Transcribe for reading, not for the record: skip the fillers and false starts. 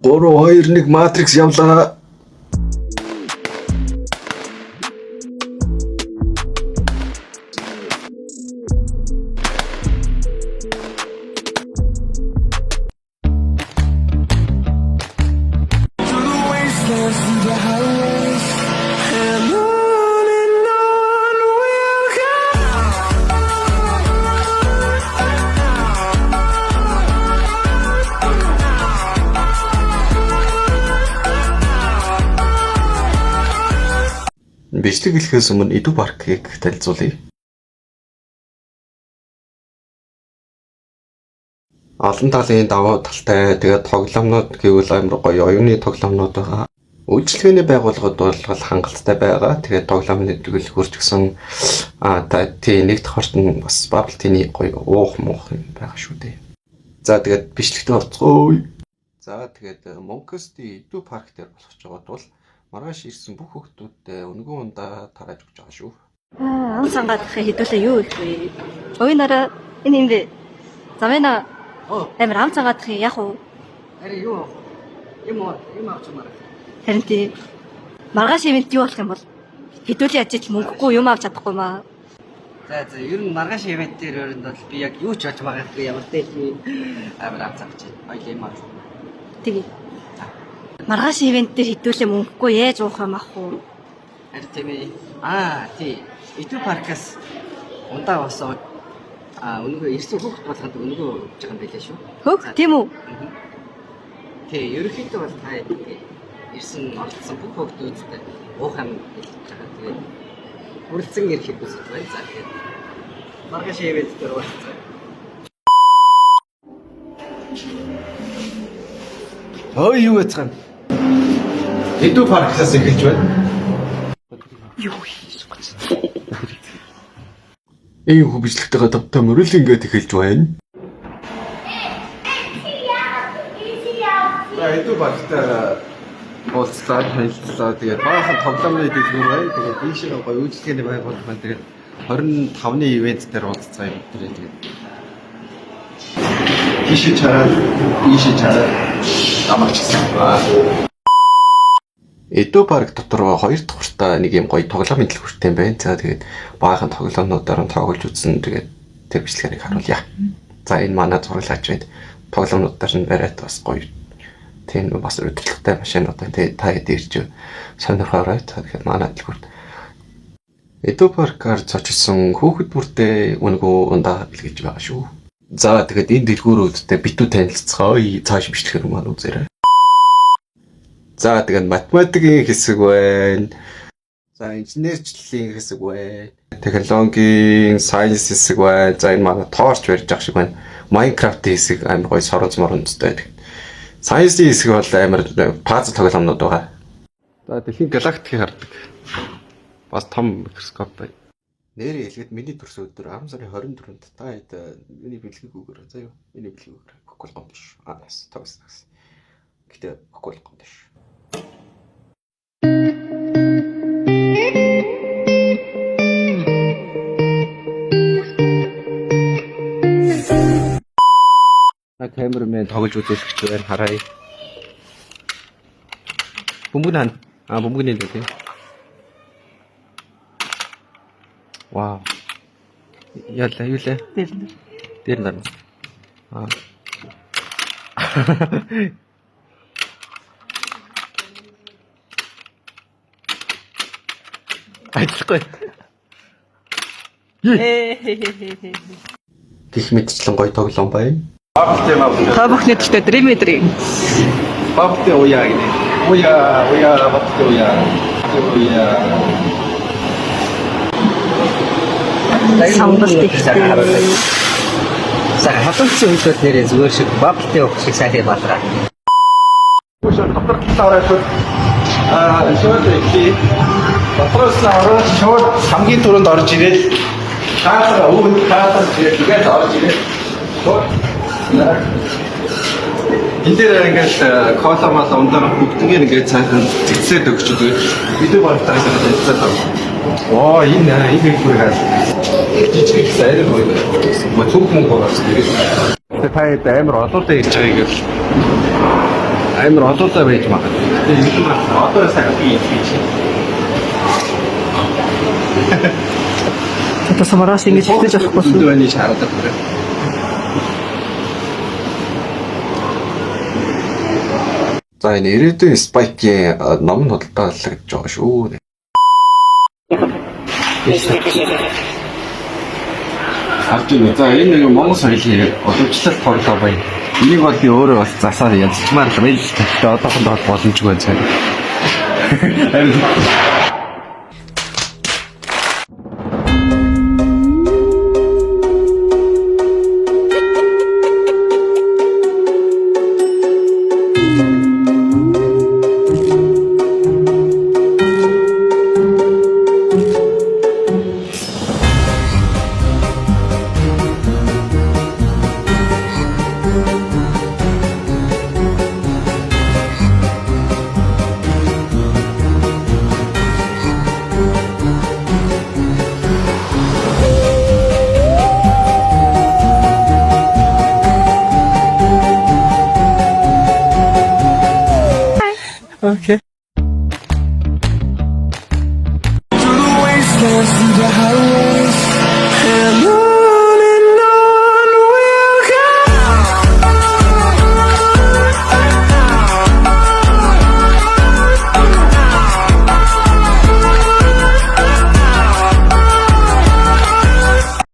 3 2 1 Matrix явлаа. Бичлэг хэлэхээс өмнө Edu Park-ыг танилцуулъя. Олон талын давуу талтай тэгээд тоглоомнууд гэвэл амар гоё оюуны тоглоомнууд байгаа. Үйлчлэгээний байгууллагууд бол хангалттай байгаа. Тэгээд тоглоомны төгөл хурцгсан тий нэг давхарт нь бас Bubble Tea-ний гоё уух муух юм байгаа шүү дээ. За тэгээд бичлэгтээ орцгоё. За тэгээд Monkeys-ийн Edu Park дээр болох ч байгаа бол маргааш ирсэн бүх хүүхдүүдтэй өнгөө ундаа тарааж өгч байгаа шүү. Ам сангаадахыг хэдүүлээ юу их вэ? Ойнараа энэ юм бэ? Замена амар ам сангаадах яг уу? Ари юу? Юм авч мараа. Харин тий маргааш ивент юу болох юм бол хэдүүлээ ажиж мөнгөгүй юм авч чадахгүй маа. За ер нь маргааш ивент дээр өрөнд бол би яг юу ч олж байгаагүй ямар дэхи амар ам цагч. Хоёул юм авч. Тэгээ маргааш ивент дээр хэдүүлээ мөнгөгүй яаж уух юм ах уу? Ари тийм ээ. Тий. Edu Park-аас ундаа босоо өнгөө ирсэн хүүхд болгонд өнгөө өгч байгаа юм байлаа шүү. Хөөх тийм үү? Тий, ерөнхийдөө бол та ирсэн оролцсон бүх хүүхдүүдтэй уух юм хэлж байгаа. Тэгээд хүрэлцэн ирэхэд үсэж байна. За тэгээд маргааш ивент дээр уулзъя. Ой юу яцхан. Edu Park-аас эхэлж байна. Юу хийж байгаа юм? Энэ хүү бичлэгтэйгээ тавтаа мөрөл ингээд эхэлж байна. За Edu Park-тай уулзлаа, танилцлаа. Тэгээд баахан тоглоомны дэлгүүр байна. Тэгээд ийшээ гоё үйлчлэгээний байгууллага байна. Тэгээд 25-ны ивент дээр уулзцаа юм дээр тэгээд ийшээ чараа амарчсан ба. Edu Park дотор 2 давхартаа нэг юм гоё тоглоомын дэлгүүртэй байна. За тэгээд баахан тоглоомнуудаар нь тоглож үзсэн. Тэгээд тэр бичлэгийг харуулъя. За энэ манай зураглаач байна. Тоглоомнуудаар нь бариад бас гоё. Тийм бас өдөрлөгтэй машинууд байна. Тэгээд та хэд ирж сонирхоорой. Тэгэхээр манай дэлгүүрт Edu Park-аар цочсон хүүхэд бүртээ өнгөө ундаа бэлгэж байгаа шүү. За тэгээд энэ дэлгүүрүүдтэй битүү танилццгаая. Цааш бичлэгээр маань үзээрэй. За тэгээд математикийн хэсэг байна. За инженерчлэлийн хэсэг байна. Технологийн сайенс хэсэг байна. За энэ манай тоорч барьж ах шиг байна. Minecraft-ийн хэсэг амар гоё соронц моронцтой. Сайенсийн хэсэг бол амар пазл тоглоомнууд байгаа. За дэлхийн галактикийг хардаг. Бас том микроскоп байна. Нэрээ хэлгээд миний төрсөн өдөр 10 сарын 24-нд та хэд миний бэлгийг өгөөрэй. За юу? Миний бэлгийг өгөөрэй. Гогол гомд ш. Бас тагс. Гэтэ гогол гомд ш. Камерамен тоглож үзүүлэгч байна. Харъя. Бөмбөг бөмбөгний л үү? Вау. Яла юулээ? Дээр нар. Ажихгүй. Гэх мэтчлэн гоё тоглоом байна. Та бүхний төлөө Dream. Бабте уяа гинэ. Уяа бабте уяа. Самбал тэгтэй. За хатуучин үйлдэл нэрээ зүгээр шиг Bubble-тэй уух шиг сайхан бадраа. Шууд ихий. Дотроос ороод шууд хамгийн түрүүнд орж ирээд хаалга тэгээд орж ирээд. Энэ дээр ингээд кола мал ундаа бүгднийг ингээд цаахан зэгцээд өгч өгөө. Edu Park-тай хэлцээд байгаа. Оо энэ бүр хаа. Жижиг сайрал гоё. Мөцөг мөнгө байгаа. Тэгээд та амар олоотой ирж байгааг л амар олоолаа байж магадгүй. Тэгээд нэг юм одоо сайн би хийж. Одоо самараас ингэж хитэж авахгүй. Дөөний шаардаг байна. За энэ ирээдүйн спайкийн ном нь худалдааллаа гэж байгаа шүү. Авчиг. За энэ нэг Монгол соёлын удирчлал тоглоо байна. Энийг бол би өөрөө бас засаар язчмаар л байл. Тэгээд одоохондоо боломжгүй байна цаа. Харин Okay. To the wastelands, through the highways.